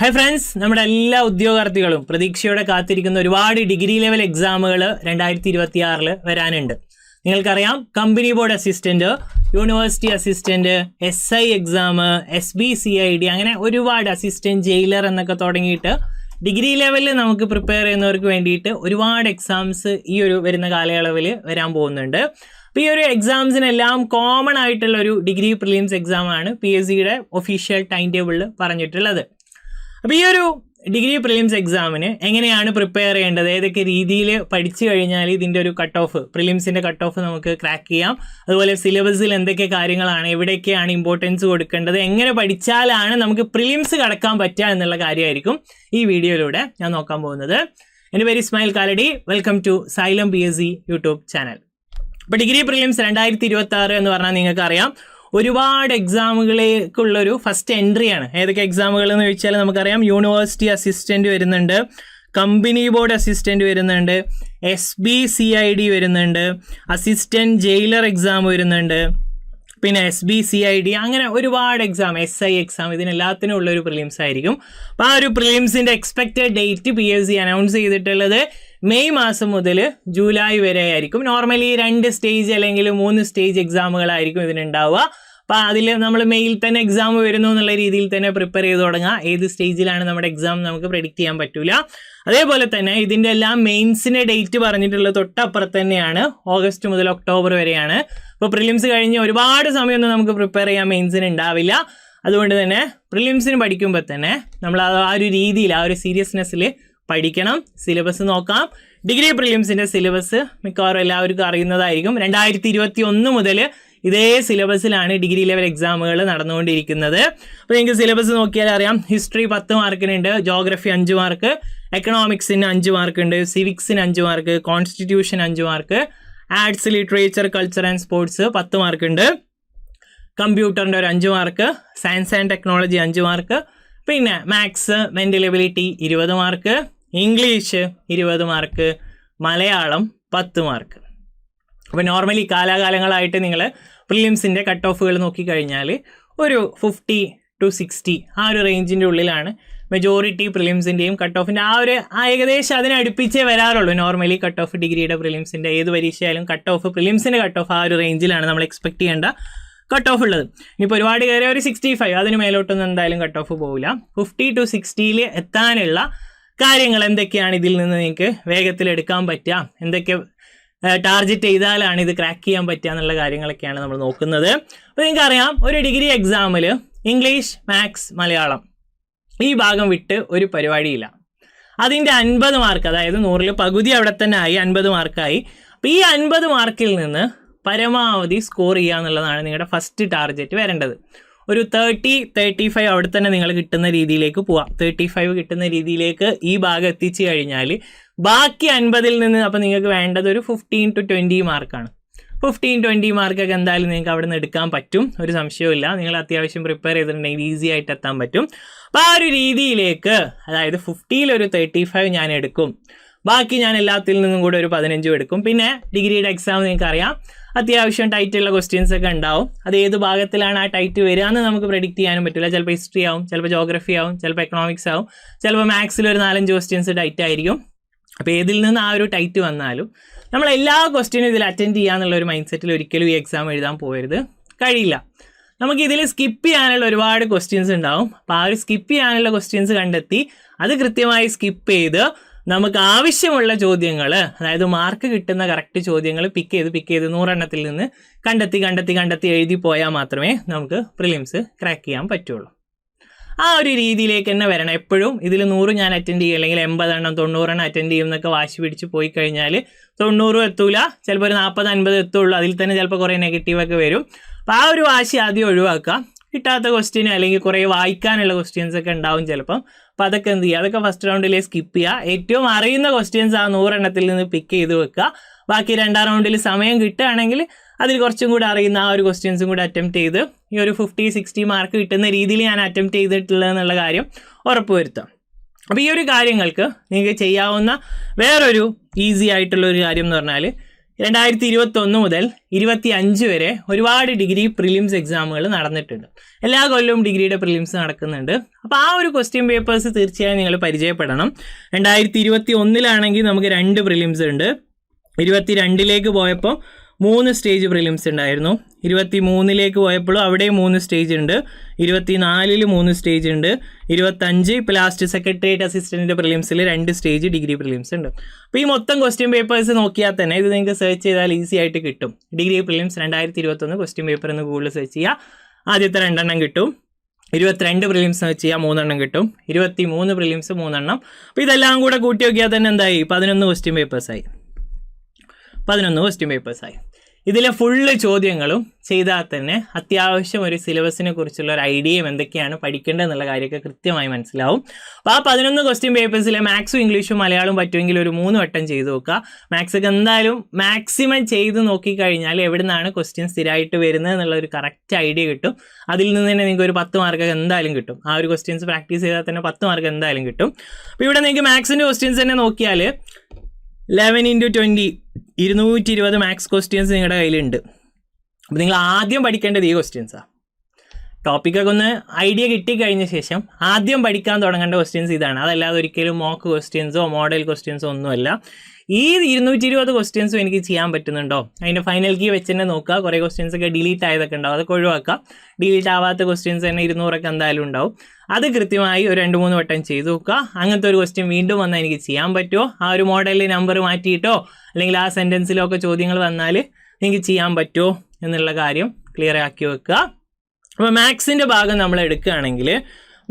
Hi friends, നമ്മുടെ എല്ലാ ഉദ്യോഗാർത്ഥികളും പ്രതീക്ഷയോടെ കാത്തിരിക്കുന്ന ഒരുപാട് ഡിഗ്രി ലെവൽ എക്സാമുകൾ 2026 വരാനുണ്ട്. നിങ്ങൾക്കറിയാം, company board assistant, university assistant, SI exam, SBCID, അങ്ങനെ ഒരുപാട് അസിസ്റ്റന്റ് ജയിലർ എന്നൊക്കെ തുടങ്ങിയിട്ട് ഡിഗ്രി ലെവലിൽ നമുക്ക് പ്രിപ്പയർ ചെയ്യുന്നവർക്ക് വേണ്ടിയിട്ട് ഒരുപാട് എക്സാംസ് ഈ ഒരു വരുന്ന കാലയളവിൽ വരാൻ പോകുന്നുണ്ട്. അപ്പോൾ ഈ ഒരു എക്സാംസിനെല്ലാം കോമൺ ആയിട്ടുള്ള ഒരു ഡിഗ്രി പ്രിലിംസ് എക്സാമാണ് PSCയുടെ ഒഫീഷ്യൽ ടൈം ടേബിളിൽ പറഞ്ഞിട്ടുള്ളത്. അപ്പോൾ ഈ ഒരു ഡിഗ്രി പ്രിലിംസ് എക്സാമിന് എങ്ങനെയാണ് പ്രിപ്പയർ ചെയ്യേണ്ടത്, ഏതൊക്കെ രീതിയിൽ പഠിച്ചു കഴിഞ്ഞാൽ ഇതിൻ്റെ ഒരു കട്ട് ഓഫ്, പ്രിലിംസിൻ്റെ കട്ട് ഓഫ് നമുക്ക് ക്രാക്ക് ചെയ്യാം, അതുപോലെ സിലബസിൽ എന്തൊക്കെ കാര്യങ്ങളാണ്, എവിടെയൊക്കെയാണ് ഇമ്പോർട്ടൻസ് കൊടുക്കേണ്ടത്, എങ്ങനെ പഠിച്ചാലാണ് നമുക്ക് പ്രിലിംസ് കടക്കാൻ പറ്റുക എന്നുള്ള കാര്യമായിരിക്കും ഈ വീഡിയോയിലൂടെ ഞാൻ നോക്കാൻ പോകുന്നത്. എൻ്റെ പേര് Ismail Kaladi. Welcome to Xylem PSC YouTube channel. അപ്പോൾ ഡിഗ്രി പ്രിലിംസ് 2026 എന്ന് പറഞ്ഞാൽ നിങ്ങൾക്കറിയാം, ഒരുപാട് എക്സാമുകളിലേക്കുള്ളൊരു ഫസ്റ്റ് എൻട്രിയാണ്. ഏതൊക്കെ എക്സാമുകൾ എന്ന് ചോദിച്ചാൽ നമുക്കറിയാം, യൂണിവേഴ്സിറ്റി അസിസ്റ്റൻറ്റ് വരുന്നുണ്ട്, കമ്പനി ബോർഡ് അസിസ്റ്റൻറ്റ് വരുന്നുണ്ട്, SBCID വരുന്നുണ്ട്, അസിസ്റ്റൻറ്റ് ജയിലർ എക്സാം വരുന്നുണ്ട്, പിന്നെ SBCID, അങ്ങനെ ഒരുപാട് എക്സാം, SI എക്സാം, ഇതിനെല്ലാത്തിനും ഉള്ളൊരു പ്രിലിംസ് ആയിരിക്കും. അപ്പോൾ ആ ഒരു പ്രിലിംസിൻ്റെ എക്സ്പെക്റ്റഡ് ഡേറ്റ് PSC അനൗൺസ് ചെയ്തിട്ടുള്ളത് മെയ് മാസം മുതൽ ജൂലൈ വരെ ആയിരിക്കും. നോർമലി 2 സ്റ്റേജ് അല്ലെങ്കിൽ 3 സ്റ്റേജ് എക്സാമുകളായിരിക്കും ഇതിനുണ്ടാവുക. അപ്പോൾ അതിൽ നമ്മൾ മെയിൽ തന്നെ എക്സാം വരുന്നു എന്നുള്ള രീതിയിൽ തന്നെ പ്രിപ്പയർ ചെയ്ത് തുടങ്ങുക. ഏത് സ്റ്റേജിലാണ് നമ്മുടെ എക്സാം നമുക്ക് പ്രെഡിക്റ്റ് ചെയ്യാൻ പറ്റില്ല. അതേപോലെ തന്നെ ഇതിൻ്റെ എല്ലാം മെയിൻസിൻ്റെ ഡേറ്റ് പറഞ്ഞിട്ടുള്ളത് തൊട്ടപ്പുറത്ത് തന്നെയാണ്, ഓഗസ്റ്റ് മുതൽ ഒക്ടോബർ വരെയാണ്. അപ്പോൾ പ്രിലിംസ് കഴിഞ്ഞ് ഒരുപാട് സമയമൊന്നും നമുക്ക് പ്രിപ്പയർ ചെയ്യാൻ മെയിൻസിന് ഉണ്ടാവില്ല. അതുകൊണ്ട് തന്നെ പ്രിലിംസിന് പഠിക്കുമ്പോൾ തന്നെ നമ്മൾ ആ ഒരു രീതിയിൽ, ആ ഒരു സീരിയസ്നെസ്സിൽ പഠിക്കണം. സിലബസ് നോക്കാം. ഡിഗ്രി പ്രിലിംസിൻ്റെ സിലബസ് മിക്കവാറും എല്ലാവർക്കും അറിയുന്നതായിരിക്കും. 2021 മുതൽ ഇതേ സിലബസിലാണ് ഡിഗ്രി ലെവൽ എക്സാമുകൾ നടന്നുകൊണ്ടിരിക്കുന്നത്. അപ്പോൾ നിങ്ങൾക്ക് സിലബസ് നോക്കിയാൽ അറിയാം, ഹിസ്റ്ററി 10 മാർക്കിനുണ്ട്, ജോഗ്രഫി 5 മാർക്ക്, എക്കണോമിക്സിന് 5 മാർക്കുണ്ട്, സിവിക്സിന് 5 mark, constitution 5 mark, arts, literature, culture and sports 10 മാർക്കുണ്ട്, കമ്പ്യൂട്ടറിൻ്റെ ഒരു 5 mark, science and technology 5 mark, പിന്നെ maths, mental ability 20 mark, English 20 mark, Malayalam 10 mark. അപ്പോൾ നോർമലി കാലാകാലങ്ങളായിട്ട് നിങ്ങൾ പ്രിലിംസിൻ്റെ കട്ട് ഓഫുകൾ നോക്കിക്കഴിഞ്ഞാൽ ഒരു 50 to 60 ആ ഒരു റേഞ്ചിൻ്റെ ഉള്ളിലാണ് മെജോറിറ്റി പ്രിലിംസിൻ്റെയും കട്ട് ഓഫിൻ്റെ ഏകദേശം അതിനെ അടുപ്പിച്ചേ വരാറുള്ളൂ. നോർമലി കട്ട് ഓഫ് ഡിഗ്രിയുടെ പ്രിലിംസിൻ്റെ ഏത് പരീക്ഷയായാലും കട്ട് ഓഫ്, പ്രിലിംസിൻ്റെ കട്ട് ഓഫ് ആ ഒരു റേഞ്ചിലാണ് നമ്മൾ എക്സ്പെക്ട് ചെയ്യേണ്ട കട്ട് ഓഫ് ഉള്ളത്. ഇനിയിപ്പോൾ ഒരുപാട് കയറിയ ഒരു 65, അതിന് മേലോട്ടൊന്നും എന്തായാലും കട്ട് ഓഫ് പോകില്ല. 50 to 60 എത്താനുള്ള കാര്യങ്ങൾ എന്തൊക്കെയാണ്, ഇതിൽ നിന്ന് നിങ്ങൾക്ക് വേഗത്തിൽ എടുക്കാൻ പറ്റുക, എന്തൊക്കെ ടാർഗറ്റ് ചെയ്താലാണ് ഇത് ക്രാക്ക് ചെയ്യാൻ പറ്റുക എന്നുള്ള കാര്യങ്ങളൊക്കെയാണ് നമ്മൾ നോക്കുന്നത്. അപ്പോൾ നിങ്ങൾക്കറിയാം, ഒരു ഡിഗ്രി എക്സാമിൽ ഇംഗ്ലീഷ്, മാത്സ്, മലയാളം ഈ ഭാഗം വിട്ട് ഒരു പരിപാടിയില്ല. അതിൻ്റെ 50 മാർക്ക്, അതായത് 100ൽ പകുതി അവിടെ തന്നെ ആയി, 50 മാർക്കായി. അപ്പോൾ ഈ 50 മാർക്കിൽ നിന്ന് പരമാവധി സ്കോർ ചെയ്യുക എന്നുള്ളതാണ് നിങ്ങളുടെ ഫസ്റ്റ് ടാർഗറ്റ് വരേണ്ടത്. ഒരു 30-35 അവിടെ തന്നെ നിങ്ങൾ കിട്ടുന്ന രീതിയിലേക്ക് പോവാം. 35 കിട്ടുന്ന രീതിയിലേക്ക് ഈ ഭാഗം എത്തിച്ചു കഴിഞ്ഞാൽ ബാക്കി 50ൽ നിന്ന് അപ്പോൾ നിങ്ങൾക്ക് വേണ്ടത് ഒരു 15 to 20 മാർക്കാണ്. 15-20 മാർക്കൊക്കെ എന്തായാലും നിങ്ങൾക്ക് അവിടെ നിന്ന് എടുക്കാൻ പറ്റും, ഒരു സംശയവുമില്ല. നിങ്ങൾ അത്യാവശ്യം പ്രിപ്പയർ ചെയ്തിട്ടുണ്ടെങ്കിൽ ഈസി ആയിട്ട് എത്താൻ പറ്റും. അപ്പോൾ ആ ഒരു രീതിയിലേക്ക്, അതായത് 50ൽ ഒരു 35 ഞാൻ എടുക്കും, ബാക്കി ഞാൻ എല്ലാത്തിൽ നിന്നും കൂടെ ഒരു 15 എടുക്കും. പിന്നെ ഡിഗ്രിയുടെ എക്സാം നിങ്ങൾക്കറിയാം, അത്യാവശ്യം ടൈറ്റുള്ള ക്വസ്റ്റ്യൻസ് ഒക്കെ ഉണ്ടാവും. അത് ഏത് ഭാഗത്തിലാണ് ആ ടൈറ്റ് വരിക എന്ന് നമുക്ക് പ്രെഡിക്റ്റ് ചെയ്യാനും പറ്റില്ല. ചിലപ്പോൾ ഹിസ്റ്ററി ആവും, ചിലപ്പോൾ ജോഗ്രഫി ആവും, ചിലപ്പോൾ എക്കണോമിക്സ് ആവും, ചിലപ്പോൾ മാത്സിൽ ഒരു 4-5 ക്വസ്റ്റ്യൻസ് ടൈറ്റ് ആയിരിക്കും. അപ്പോൾ ഏതിൽ നിന്ന് ആ ഒരു ടൈറ്റ് വന്നാലും നമ്മൾ എല്ലാ ക്വസ്റ്റ്യനും ഇതിൽ അറ്റൻഡ് ചെയ്യാന്നുള്ള ഒരു മൈൻഡ് സെറ്റിൽ ഒരിക്കലും ഈ എക്സാം എഴുതാൻ പോകരുത്, കഴിയില്ല. നമുക്കിതിൽ സ്കിപ്പ് ചെയ്യാനുള്ള ഒരുപാട് ക്വസ്റ്റ്യൻസ് ഉണ്ടാവും. അപ്പോൾ ആ ഒരു സ്കിപ്പ് ചെയ്യാനുള്ള ക്വസ്റ്റ്യൻസ് കണ്ടെത്തി അത് കൃത്യമായി സ്കിപ്പ് ചെയ്ത് നമുക്ക് ആവശ്യമുള്ള ചോദ്യങ്ങൾ, അതായത് മാർക്ക് കിട്ടുന്ന കറക്റ്റ് ചോദ്യങ്ങൾ പിക്ക് ചെയ്ത് 100 എണ്ണത്തിൽ നിന്ന് കണ്ടെത്തി എഴുതി പോയാൽ മാത്രമേ നമുക്ക് പ്രിലിംസ് ക്രാക്ക് ചെയ്യാൻ പറ്റുള്ളൂ. ആ ഒരു രീതിയിലേക്ക് തന്നെ വരണം. എപ്പോഴും ഇതിൽ 100 ഞാൻ അറ്റൻഡ് ചെയ്യും, അല്ലെങ്കിൽ 80 എണ്ണം 90 എണ്ണം അറ്റൻഡ് ചെയ്യും എന്നൊക്കെ വാശി പിടിച്ച് പോയി കഴിഞ്ഞാൽ 90 എത്തൂല, ചിലപ്പോൾ ഒരു 40-50 എത്തുള്ളൂ. അതിൽ തന്നെ ചിലപ്പോൾ കുറേ നെഗറ്റീവൊക്കെ വരും. അപ്പോൾ ആ ഒരു വാശി ആദ്യം ഒഴിവാക്കുക. കിട്ടാത്ത ക്വസ്റ്റ്യൻ അല്ലെങ്കിൽ കുറേ വായിക്കാനുള്ള ക്വസ്റ്റ്യൻസ് ഒക്കെ ഉണ്ടാവും ചിലപ്പം. അപ്പോൾ അതൊക്കെ എന്ത് ചെയ്യുക, അതൊക്കെ ഫസ്റ്റ് റൗണ്ടിലേ സ്കിപ്പ് ചെയ്യുക. ഏറ്റവും അറിയുന്ന ക്വസ്റ്റ്യൻസ് ആ 100 എണ്ണത്തിൽ നിന്ന് പിക്ക് ചെയ്ത് വെക്കുക. ബാക്കി 2ാം റൗണ്ടിൽ സമയം കിട്ടുകയാണെങ്കിൽ അതിൽ കുറച്ചും കൂടി അറിയുന്ന ആ ഒരു ക്വസ്റ്റ്യൻസും കൂടി അറ്റംപ്റ്റ് ചെയ്ത് ഈ ഒരു 50-60 മാർക്ക് കിട്ടുന്ന രീതിയിൽ ഞാൻ അറ്റംപ്റ്റ് ചെയ്തിട്ടുള്ളതെന്നുള്ള കാര്യം ഉറപ്പുവരുത്താം. അപ്പോൾ ഈ ഒരു കാര്യങ്ങൾക്ക് നിങ്ങൾക്ക് ചെയ്യാവുന്ന വേറൊരു ഈസി ആയിട്ടുള്ളൊരു കാര്യം എന്ന് പറഞ്ഞാൽ, 2021 മുതൽ 25 വരെ ഒരുപാട് ഡിഗ്രി പ്രിലിംസ് എക്സാമുകൾ നടന്നിട്ടുണ്ട്. എല്ലാ കൊല്ലവും ഡിഗ്രിയുടെ പ്രിലിംസ് നടക്കുന്നുണ്ട്. അപ്പോൾ ആ ഒരു ക്വസ്റ്റ്യൻ പേപ്പേഴ്സ് തീർച്ചയായും നിങ്ങൾ പരിചയപ്പെടണം. 2021 നമുക്ക് 2 പ്രിലിംസ് ഉണ്ട്. 22 പോയപ്പോൾ 3 സ്റ്റേജ് പ്രിലിംസ് ഉണ്ടായിരുന്നു. 23 പോയപ്പോഴും അവിടെ 3 സ്റ്റേജ് ഉണ്ട്. 24 3 സ്റ്റേജ് ഉണ്ട്. 25 ഇപ്പോൾ ലാസ്റ്റ് സെക്രട്ടേറിയറ്റ് അസിസ്റ്റൻറ്റ് പ്രിലിംസിൽ 2 സ്റ്റേജ് ഡിഗ്രി പ്രിലിംസ് ഉണ്ട്. അപ്പോൾ ഈ മൊത്തം ക്വസ്റ്റ്യൻ പേപ്പേഴ്സ് നോക്കിയാൽ തന്നെ ഇത് നിങ്ങൾക്ക് സെർച്ച് ചെയ്താൽ ഈസി ആയിട്ട് കിട്ടും. ഡിഗ്രി പ്രിലിംസ് 2021 ക്വസ്റ്റ്യൻ പേപ്പർ എന്ന് ഗൂഗിളിൽ സെർച്ച് ചെയ്യുക. ആദ്യത്തെ 2 എണ്ണം കിട്ടും. 22 പ്രിലിംസ് സെർച്ച് ചെയ്യുക, 3 എണ്ണം കിട്ടും. 23 പ്രിലിംസ് 3 എണ്ണം. അപ്പോൾ ഇതെല്ലാം കൂടെ കൂട്ടി നോക്കിയാൽ തന്നെ എന്തായി? 11 ക്വസ്റ്റ്യൻ പേപ്പേഴ്സായി. 11 ക്വസ്റ്റ്യൻ പേപ്പേഴ്സായി. ഇതിലെ ഫുള്ള് ചോദ്യങ്ങളും ചെയ്താൽ തന്നെ അത്യാവശ്യം ഒരു സിലബസിനെ കുറിച്ചുള്ള ഒരു ഐഡിയയും എന്തൊക്കെയാണ് പഠിക്കേണ്ടതെന്നുള്ള കാര്യമൊക്കെ കൃത്യമായി മനസ്സിലാവും. അപ്പോൾ ആ 11 ക്വസ്റ്റ്യൻ പേപ്പേഴ്സിലെ മാത്സും ഇംഗ്ലീഷും മലയാളവും പറ്റുമെങ്കിൽ ഒരു 3 വട്ടം ചെയ്ത് നോക്കുക. മാത്സൊക്കെ എന്തായാലും മാക്സിമം ചെയ്ത് നോക്കിക്കഴിഞ്ഞാൽ എവിടെ നിന്നാണ് ക്വസ്റ്റ്യൻ സ്ഥിരമായിട്ട് വരുന്നത് എന്നുള്ള ഒരു കറക്റ്റ് ഐഡിയ കിട്ടും. അതിൽ നിന്ന് തന്നെ നിങ്ങൾക്ക് ഒരു 10 മാർക്കൊക്കെ എന്തായാലും കിട്ടും. ആ ഒരു ക്വസ്റ്റ്യൻസ് പ്രാക്ടീസ് ചെയ്താൽ തന്നെ 10 മാർക്ക് എന്തായാലും കിട്ടും. അപ്പോൾ ഇവിടെ നിങ്ങൾക്ക് മാത്സിൻ്റെ ക്വസ്റ്റ്യൻസ് തന്നെ നോക്കിയാൽ 11 × 20 220 മാത്സ് ക്വസ്റ്റ്യൻസ് നിങ്ങളുടെ കയ്യിലുണ്ട്. അപ്പോൾ നിങ്ങൾ ആദ്യം പഠിക്കേണ്ടത് ഈ ക്വസ്റ്റ്യൻസാണ്. ടോപ്പിക്കൊക്കെ ഒന്ന് ഐഡിയ കിട്ടിക്കഴിഞ്ഞ ശേഷം ആദ്യം പഠിക്കാൻ തുടങ്ങേണ്ട ക്വസ്റ്റ്യൻസ് ഇതാണ്. അതല്ലാതെ ഒരിക്കലും മോക്ക് ക്വസ്റ്റ്യൻസോ മോഡൽ ക്വസ്റ്റ്യൻസോ ഒന്നുമല്ല. ഈ 220 ക്വസ്റ്റ്യൻസും എനിക്ക് ചെയ്യാൻ പറ്റുന്നുണ്ടോ? അതിൻ്റെ ഫൈനൽ കീ വെച്ച് തന്നെ നോക്കുക. കുറേ ക്വസ്റ്റ്യൻസൊക്കെ ഡിലീറ്റ് ആയതൊക്കെ ഉണ്ടാവും, അതൊക്കെ ഒഴിവാക്കുക. ഡിലീറ്റ് ആവാത്ത ക്വസ്റ്റ്യൻസ് തന്നെ 200 എന്തായാലും ഉണ്ടാവും. അത് കൃത്യമായി ഒരു 2-3 വട്ടം ചെയ്ത് നോക്കുക. അങ്ങനത്തെ ഒരു ക്വസ്റ്റ്യൻ വീണ്ടും വന്നാൽ എനിക്ക് ചെയ്യാൻ പറ്റുമോ? ആ ഒരു മോഡലിൽ നമ്പർ മാറ്റിയിട്ടോ അല്ലെങ്കിൽ ആ സെൻറ്റൻസിലോ ഒക്കെ ചോദ്യങ്ങൾ വന്നാൽ എനിക്ക് ചെയ്യാൻ പറ്റുമോ എന്നുള്ള കാര്യം ക്ലിയർ ആക്കി വെക്കുക. അപ്പോൾ മാത്സിൻ്റെ ഭാഗം നമ്മൾ എടുക്കുകയാണെങ്കിൽ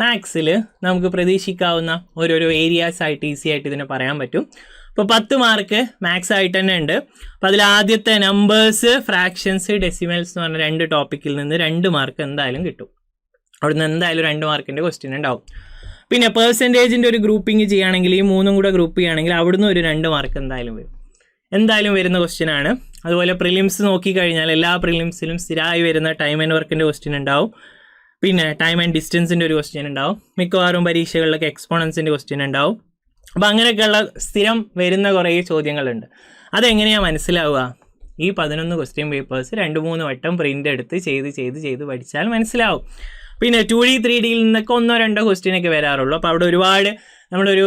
മാത്സിൽ നമുക്ക് പ്രതീക്ഷിക്കാവുന്ന ഓരോരോ ഏരിയാസ് ആയിട്ട് ഈസി ആയിട്ട് ഇതിനെ പറയാൻ പറ്റും. ഇപ്പോൾ 10 മാർക്ക് മാത്സ് ആയിട്ട് തന്നെ ഉണ്ട്. അപ്പോൾ അതിൽ ആദ്യത്തെ നമ്പേഴ്സ്, ഫ്രാക്ഷൻസ്, ഡെസിമൽസ് എന്ന് പറഞ്ഞ 2 ടോപ്പിക്കിൽ നിന്ന് 2 മാർക്ക് എന്തായാലും കിട്ടും. അവിടെ നിന്ന് എന്തായാലും 2 മാർക്കിൻ്റെ ക്വസ്റ്റ്യൻ ഉണ്ടാവും. പിന്നെ പെർസെൻറ്റേജിൻ്റെ ഒരു ഗ്രൂപ്പിംഗ് ചെയ്യുകയാണെങ്കിൽ ഈ 3 കൂടെ ഗ്രൂപ്പ് ചെയ്യുകയാണെങ്കിൽ അവിടുന്ന് ഒരു 2 മാർക്ക് എന്തായാലും വരുന്ന ക്വസ്റ്റ്യനാണ്. അതുപോലെ പ്രിലിംസ് നോക്കിക്കഴിഞ്ഞാൽ എല്ലാ പ്രിലിംസിലും സ്ഥിരമായി വരുന്ന ടൈം ആൻഡ് വർക്കിൻ്റെ ക്വസ്റ്റ്യൻ ഉണ്ടാവും. പിന്നെ ടൈം ആൻഡ് ഡിസ്റ്റൻസിൻ്റെ ഒരു ക്വസ്റ്റ്യൻ ഉണ്ടാവും. മിക്കവാറും പരീക്ഷകളിലൊക്കെ എക്സ്പോണൻസിൻ്റെ ക്വസ്റ്റ്യൻ ഉണ്ടാവും. അപ്പോൾ അങ്ങനെയൊക്കെയുള്ള സ്ഥിരം വരുന്ന കുറേ ചോദ്യങ്ങളുണ്ട്. അതെങ്ങനെയാണ് മനസ്സിലാവുക? ഈ 11 ക്വസ്റ്റ്യൻ പേപ്പേഴ്സ് 2-3 വട്ടം പ്രിൻ്റ് എടുത്ത് ചെയ്ത് പഠിച്ചാൽ മനസ്സിലാവും. പിന്നെ 2D 3Dയിൽ നിന്നൊക്കെ 1-2 ക്വസ്റ്റ്യനൊക്കെ വരാറുള്ളൂ. അപ്പോൾ അവിടെ ഒരുപാട് നമ്മളൊരു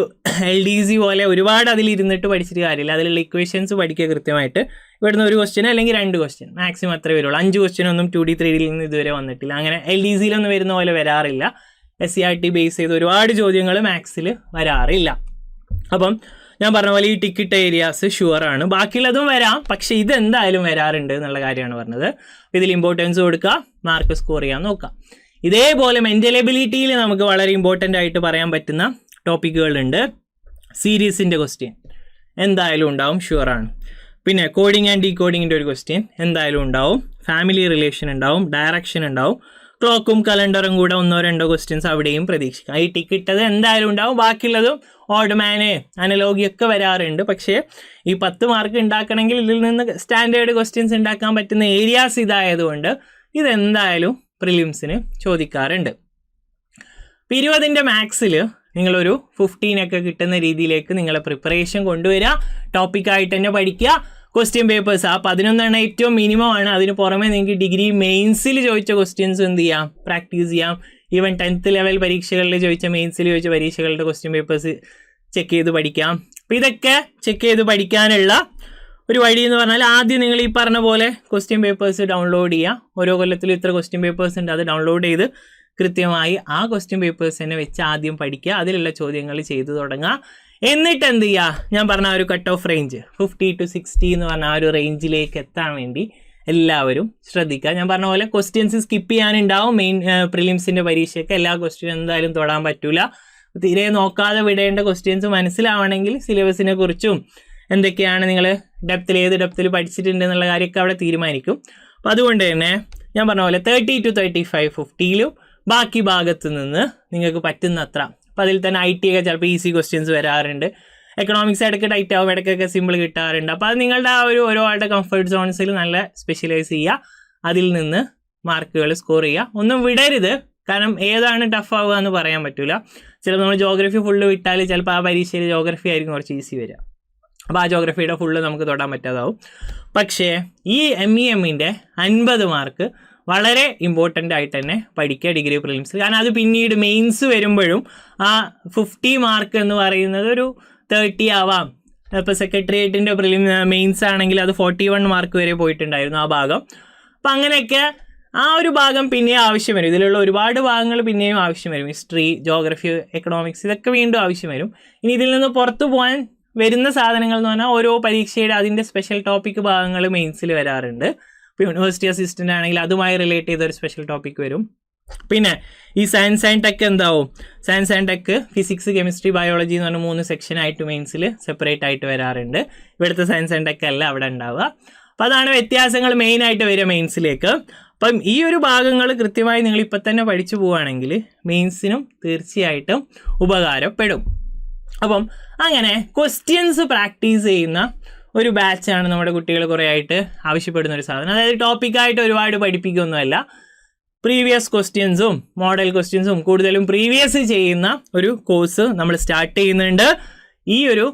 LDC പോലെ ഒരുപാട് അതിലിരുന്നിട്ട് പഠിച്ചിട്ട് കാര്യമില്ല. അതിലുള്ള ഇക്വേഷൻസ് പഠിക്കുക കൃത്യമായിട്ട്. ഇവിടുന്ന് ഒരു ക്വസ്റ്റ്യൻ അല്ലെങ്കിൽ 2 ക്വസ്റ്റ്യൻ മാക്സിമം അത്രേ വരുള്ളൂ. 5 ക്വസ്റ്റ്യനൊന്നും 2D 3Dയിൽ നിന്ന് ഇതുവരെ വന്നിട്ടില്ല. അങ്ങനെ LDCയിലൊന്നും വരുന്ന പോലെ വരാറില്ല. SCRT ബേസ് ചെയ്ത് ഒരുപാട് ചോദ്യങ്ങൾ മാത്സിൽ വരാറില്ല. അപ്പം ഞാൻ പറഞ്ഞ പോലെ ഈ ടിക്കറ്റ് ഏരിയാസ് ഷുവറാണ്. ബാക്കിയുള്ളതും വരാം, പക്ഷേ ഇതെന്തായാലും വരാറുണ്ട് എന്നുള്ള കാര്യമാണ് പറഞ്ഞത്. ഇതിൽ ഇമ്പോർട്ടൻസ് കൊടുക്കുക, മാർക്ക് സ്കോർ ചെയ്യാൻ നോക്കുക. ഇതേപോലെ മെൻ്റൽ എബിലിറ്റിയിൽ നമുക്ക് വളരെ ഇമ്പോർട്ടൻ്റ് ആയിട്ട് പറയാൻ പറ്റുന്ന ടോപ്പിക്കുകളുണ്ട്. സീരീസിൻ്റെ ക്വസ്റ്റ്യൻ എന്തായാലും ഉണ്ടാവും, ഷുവറാണ്. പിന്നെ കോഡിങ് ആൻഡ് ഡീകോഡിങ്ങിൻ്റെ ഒരു ക്വസ്റ്റ്യൻ എന്തായാലും ഉണ്ടാവും. ഫാമിലി റിലേഷൻ ഉണ്ടാവും, ഡയറക്ഷൻ ഉണ്ടാവും. ക്ലോക്കും കലണ്ടറും കൂടെ 1-2 ക്വസ്റ്റ്യൻസ് അവിടെയും പ്രതീക്ഷിക്കാം. ഈ ടിക്കറ്റത് എന്തായാലും ഉണ്ടാവും. ബാക്കിയുള്ളതും ഓഡ്മാന്, അനലോഗിയൊക്കെ വരാറുണ്ട്. പക്ഷേ ഈ 10 മാർക്ക് ഉണ്ടാക്കണമെങ്കിൽ ഇതിൽ നിന്ന് സ്റ്റാൻഡേർഡ് ക്വസ്റ്റ്യൻസ് ഉണ്ടാക്കാൻ പറ്റുന്ന ഏരിയാസ് ഇതായതുകൊണ്ട് ഇതെന്തായാലും പ്രിലിംസിന് ചോദിക്കാറുണ്ട്. 20ൻ്റെ മാത്സിൽ നിങ്ങളൊരു 15 കിട്ടുന്ന രീതിയിലേക്ക് നിങ്ങളെ പ്രിപ്പറേഷൻ കൊണ്ടുവരിക. ടോപ്പിക്കായിട്ട് തന്നെ പഠിക്കുക. ക്വസ്റ്റ്യൻ പേപ്പേഴ്സ് ആ 11 ഏറ്റവും മിനിമം ആണ്. അതിന് പുറമെ നിങ്ങൾക്ക് ഡിഗ്രി മെയിൻസിൽ ചോദിച്ച ക്വസ്റ്റ്യൻസ് എന്ത് ചെയ്യാം, പ്രാക്ടീസ് ചെയ്യാം. ഈവൻ 10th ലെവൽ പരീക്ഷകളിൽ ചോദിച്ച മെയിൻസിൽ ചോദിച്ച പരീക്ഷകളുടെ ക്വസ്റ്റ്യൻ പേപ്പേഴ്സ് ചെക്ക് ചെയ്ത് പഠിക്കാം. അപ്പോൾ ഇതൊക്കെ ചെക്ക് ചെയ്ത് പഠിക്കാനുള്ള ഒരു വഴി എന്ന് പറഞ്ഞാൽ ആദ്യം നിങ്ങൾ ഈ പറഞ്ഞ പോലെ ക്വസ്റ്റ്യൻ പേപ്പേഴ്സ് ഡൗൺലോഡ് ചെയ്യുക. ഓരോ കൊല്ലത്തിലും ഇത്ര ക്വസ്റ്റ്യൻ പേപ്പേഴ്സ് ഉണ്ട്, അത് ഡൗൺലോഡ് ചെയ്ത് കൃത്യമായി ആ ക്വസ്റ്റ്യൻ പേപ്പേഴ്സ് തന്നെ വെച്ച് ആദ്യം പഠിക്കുക. അതിലുള്ള ചോദ്യങ്ങൾ ചെയ്തു തുടങ്ങുക. എന്നിട്ട് എന്ത് ചെയ്യുക, ഞാൻ പറഞ്ഞ ഒരു കട്ട് ഓഫ് റേഞ്ച് 50 to 60 എന്ന് പറഞ്ഞ ആ ഒരു റേഞ്ചിലേക്ക് എത്താൻ വേണ്ടി എല്ലാവരും ശ്രദ്ധിക്കുക. ഞാൻ പറഞ്ഞ പോലെ ക്വസ്റ്റ്യൻസ് സ്കിപ്പ് ചെയ്യാനുണ്ടാവും. മെയിൻ പ്രിലിംസിൻ്റെ പരീക്ഷയ്ക്ക് എല്ലാ ക്വസ്റ്റ്യനും എന്തായാലും തൊടാൻ പറ്റില്ല. തീരെ നോക്കാതെ വിടേണ്ട ക്വസ്റ്റ്യൻസ് മനസ്സിലാവണമെങ്കിൽ സിലബസിനെ കുറിച്ചും എന്തൊക്കെയാണ് നിങ്ങൾ ഏത് ഡെപ്തിൽ പഠിച്ചിട്ടുണ്ട് എന്നുള്ള കാര്യമൊക്കെ അവിടെ തീരുമാനിക്കും. അപ്പോൾ അതുകൊണ്ട് തന്നെ ഞാൻ പറഞ്ഞ പോലെ 30 to 35 50ലും ബാക്കി ഭാഗത്ത് നിന്ന് നിങ്ങൾക്ക് പറ്റുന്നത്ര. അപ്പോൾ അതിൽ തന്നെ IT ഒക്കെ ചിലപ്പോൾ ഈസി ക്വസ്റ്റ്യൻസ് വരാറുണ്ട്. എക്കണോമിക്സ് ഇടയ്ക്ക് ടൈറ്റ് ആവും, ഇടയ്ക്കൊക്കെ സിമ്പിൾ കിട്ടാറുണ്ട്. അപ്പോൾ അത് നിങ്ങളുടെ ആ ഒരു ഓരോരുടെ കംഫർട്ട് സോൺസിൽ നല്ല സ്പെഷ്യലൈസ് ചെയ്യുക. അതിൽ നിന്ന് മാർക്കുകൾ സ്കോർ ചെയ്യുക. ഒന്നും വിടരുത്, കാരണം ഏതാണ് ടഫ് ആവുക എന്ന് പറയാൻ പറ്റില്ല. ചിലപ്പോൾ നമ്മൾ ജോഗ്രഫി ഫുള്ള് വിട്ടാൽ ചിലപ്പോൾ ആ പരീക്ഷയിൽ ജോഗ്രഫി ആയിരിക്കും കുറച്ച് ഈസി വരിക. അപ്പോൾ ആ ജോഗ്രഫിയുടെ ഫുള്ള് നമുക്ക് തൊടാൻ പറ്റാതാവും. പക്ഷേ ഈ MEMൻ്റെ 50 മാർക്ക് വളരെ ഇമ്പോർട്ടൻ്റ് ആയിട്ട് തന്നെ പഠിക്കുക ഡിഗ്രി പ്രിലിംസ്. കാരണം അത് പിന്നീട് മെയിൻസ് വരുമ്പോഴും ആ 50 മാർക്ക് എന്ന് പറയുന്നത് ഒരു 30 ആവാം. ഇപ്പോൾ സെക്രട്ടേറിയറ്റിൻ്റെ മെയിൻസ് ആണെങ്കിൽ അത് 41 മാർക്ക് വരെ പോയിട്ടുണ്ടായിരുന്നു ആ ഭാഗം. അപ്പം അങ്ങനെയൊക്കെ ആ ഒരു ഭാഗം പിന്നെയും ആവശ്യം വരും. ഇതിലുള്ള ഒരുപാട് ഭാഗങ്ങൾ പിന്നെയും ആവശ്യം വരും. ഹിസ്റ്ററി, ജോഗ്രഫി, എക്കണോമിക്സ് ഇതൊക്കെ വീണ്ടും ആവശ്യം വരും. ഇനി ഇതിൽ നിന്ന് പുറത്തു പോകാൻ വരുന്ന സാധനങ്ങൾ എന്ന് പറഞ്ഞാൽ ഓരോ പരീക്ഷയുടെ അതിൻ്റെ സ്പെഷ്യൽ ടോപ്പിക് ഭാഗങ്ങൾ മെയിൻസിൽ വരാറുണ്ട്. ഇപ്പോൾ യൂണിവേഴ്സിറ്റി അസിസ്റ്റൻ്റ് ആണെങ്കിൽ അതുമായി റിലേറ്റ് ചെയ്തൊരു സ്പെഷ്യൽ ടോപ്പിക് വരും. പിന്നെ ഈ സയൻസ് ആൻഡ് ടെക് എന്താവും? Science and tech physics, chemistry, biology എന്ന് പറഞ്ഞ 3 സെക്ഷനായിട്ട് മെയിൻസിൽ സെപ്പറേറ്റ് ആയിട്ട് വരാറുണ്ട്. ഇവിടുത്തെ സയൻസ് ആൻഡ് ടെക് അല്ല അവിടെ ഉണ്ടാവുക. അപ്പോൾ അതാണ് വ്യത്യാസങ്ങൾ മെയിനായിട്ട് വരിക മെയിൻസിലേക്ക്. അപ്പം ഈ ഒരു ഭാഗങ്ങൾ കൃത്യമായി നിങ്ങൾ ഇപ്പം തന്നെ പഠിച്ചു പോവുകയാണെങ്കിൽ മെയിൻസിനും തീർച്ചയായിട്ടും ഉപകാരപ്പെടും. അപ്പം അങ്ങനെ ക്വസ്റ്റ്യൻസ് പ്രാക്ടീസ് ചെയ്യുന്ന ഒരു ബാച്ചാണ് നമ്മുടെ കുട്ടികൾ കുറേ ആയിട്ട് ആവശ്യപ്പെടുന്ന ഒരു സാധനം. അതായത് ടോപ്പിക്കായിട്ട് ഒരുപാട് പഠിപ്പിക്കുകയൊന്നുമല്ല, പ്രീവിയസ് ക്വസ്റ്റ്യൻസും മോഡൽ ക്വസ്റ്റ്യൻസും കൂടുതലും പ്രീവിയസ് ചെയ്യുന്ന ഒരു കോഴ്സ് നമ്മൾ സ്റ്റാർട്ട് ചെയ്യുന്നുണ്ട്. ഈ ഒരു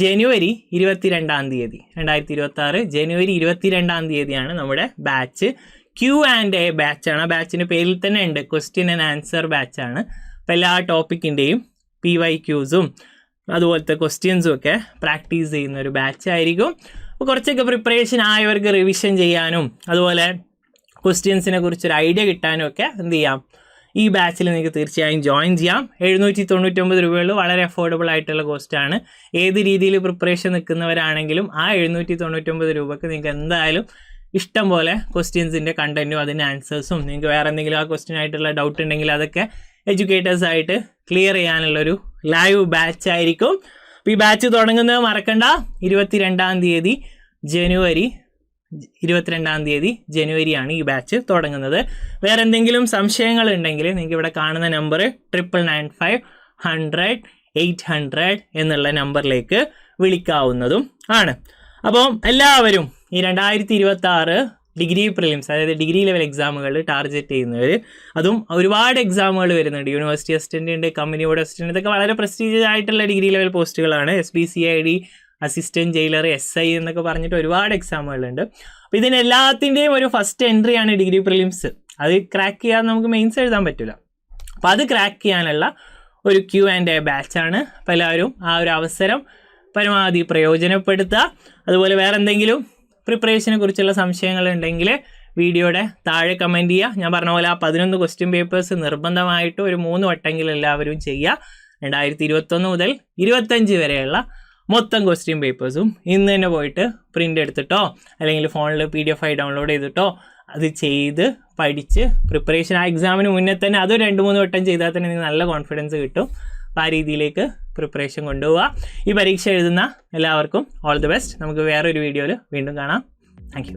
ജനുവരി 22 2026 ജനുവരി 22 നമ്മുടെ ബാച്ച്. Q&A ബാച്ചാണ്. ആ ബാച്ചിൻ്റെ പേരിൽ തന്നെ ഉണ്ട്, ക്വസ്റ്റ്യൻ ആൻഡ് ആൻസർ ബാച്ചാണ്. അപ്പോൾ എല്ലാ ടോപ്പിക്കിൻ്റെയും PYQസും അതുപോലത്തെ ക്വസ്റ്റ്യൻസും ഒക്കെ പ്രാക്ടീസ് ചെയ്യുന്ന ഒരു ബാച്ചായിരിക്കും. അപ്പോൾ കുറച്ചൊക്കെ പ്രിപ്പറേഷൻ ആയവർക്ക് റിവിഷൻ ചെയ്യാനും അതുപോലെ ക്വസ്റ്റ്യൻസിനെ കുറിച്ചൊരു ഐഡിയ കിട്ടാനും ഒക്കെ എന്ത് ചെയ്യാം, ഈ ബാച്ചിൽ നിങ്ങൾക്ക് തീർച്ചയായും ജോയിൻ ചെയ്യാം. 799 രൂപയുള്ളൂ. വളരെ അഫോർഡബിൾ ആയിട്ടുള്ള കോസ്റ്റാണ്. ഏത് രീതിയിൽ പ്രിപ്പറേഷൻ നിൽക്കുന്നവരാണെങ്കിലും ആ 799 രൂപയ്ക്ക് നിങ്ങൾക്ക് എന്തായാലും ഇഷ്ടം പോലെ ക്വസ്റ്റ്യൻസിൻ്റെ കണ്ടൻറ്റും അതിൻ്റെ ആൻസേഴ്സും, നിങ്ങൾക്ക് വേറെ എന്തെങ്കിലും ആ ക്വസ്റ്റ്യൻ ആയിട്ടുള്ള ഡൗട്ട് ഉണ്ടെങ്കിൽ അതൊക്കെ എഡ്യൂക്കേറ്റേഴ്സായിട്ട് ക്ലിയർ ചെയ്യാനുള്ളൊരു ലൈവ് ബാച്ച് ആയിരിക്കും. അപ്പോൾ ഈ ബാച്ച് തുടങ്ങുന്നത് മറക്കണ്ട, 22 ജനുവരി 22 ജനുവരിയാണ് ഈ ബാച്ച് തുടങ്ങുന്നത്. വേറെ എന്തെങ്കിലും സംശയങ്ങൾ ഉണ്ടെങ്കിൽ നിങ്ങൾക്ക് ഇവിടെ കാണുന്ന നമ്പർ 999500 എന്നുള്ള നമ്പറിലേക്ക് വിളിക്കാവുന്നതും ആണ്. അപ്പോൾ എല്ലാവരും ഈ 2026 ഡിഗ്രി പ്രിലിംസ്, അതായത് ഡിഗ്രി ലെവൽ എക്സാമുകൾ ടാർഗറ്റ് ചെയ്യുന്നവർ, അതും ഒരുപാട് എക്സാമുകൾ വരുന്നുണ്ട്. യൂണിവേഴ്സിറ്റി അസിസ്റ്റൻ്റ് ഉണ്ട്, കമ്പനി ബോർഡ് അസിസ്റ്റൻ്റ്, ഇതൊക്കെ വളരെ പ്രസ്റ്റീജിയസ് ആയിട്ടുള്ള ഡിഗ്രി ലെവൽ പോസ്റ്റുകളാണ്. SBCID, അസിസ്റ്റൻറ്റ് ജയിലർ, SI എന്നൊക്കെ പറഞ്ഞിട്ട് ഒരുപാട് എക്സാമുകളുണ്ട്. അപ്പോൾ ഇതിനെല്ലാത്തിൻ്റെയും ഒരു ഫസ്റ്റ് എൻട്രിയാണ് ഡിഗ്രി പ്രിലിംസ്. അത് ക്രാക്ക് ചെയ്യാൻ നമുക്ക് മെയിൻസ് എഴുതാൻ പറ്റില്ല. അപ്പോൾ അത് ക്രാക്ക് ചെയ്യാനുള്ള ഒരു Q&A ബാച്ചാണ്. അപ്പോൾ എല്ലാവരും ആ ഒരു അവസരം പരമാവധി പ്രയോജനപ്പെടുത്തുക. അതുപോലെ വേറെ എന്തെങ്കിലും പ്രിപ്പറേഷനെ കുറിച്ചുള്ള സംശയങ്ങളുണ്ടെങ്കിൽ വീഡിയോയുടെ താഴെ കമൻറ്റ് ചെയ്യുക. ഞാൻ പറഞ്ഞ പോലെ ആ 11 ക്വസ്റ്റ്യൻ പേപ്പേഴ്സ് നിർബന്ധമായിട്ട് ഒരു 3 വട്ടമെങ്കിലും എല്ലാവരും ചെയ്യുക. 2021 മുതൽ 25 വരെയുള്ള മൊത്തം ക്വസ്റ്റ്യൻ പേപ്പേഴ്സും ഇന്ന് തന്നെ പോയിട്ട് പ്രിൻ്റ് എടുത്തിട്ടോ അല്ലെങ്കിൽ ഫോണിൽ PDF ആയി ഡൗൺലോഡ് ചെയ്തിട്ടോ അത് ചെയ്ത് പഠിച്ച് പ്രിപ്പറേഷൻ ആ എക്സാമിന് മുന്നേ തന്നെ അത് 2-3 വട്ടം ചെയ്താൽ തന്നെ നിങ്ങൾക്ക് നല്ല കോൺഫിഡൻസ് കിട്ടും. അപ്പോൾ ആ രീതിയിലേക്ക് പ്രിപ്പറേഷൻ കൊണ്ടുപോവുക. ഈ പരീക്ഷ എഴുതുന്ന എല്ലാവർക്കും ഓൾ ദി ബെസ്റ്റ്. നമുക്ക് വേറൊരു വീഡിയോയിൽ വീണ്ടും കാണാം. Thank you.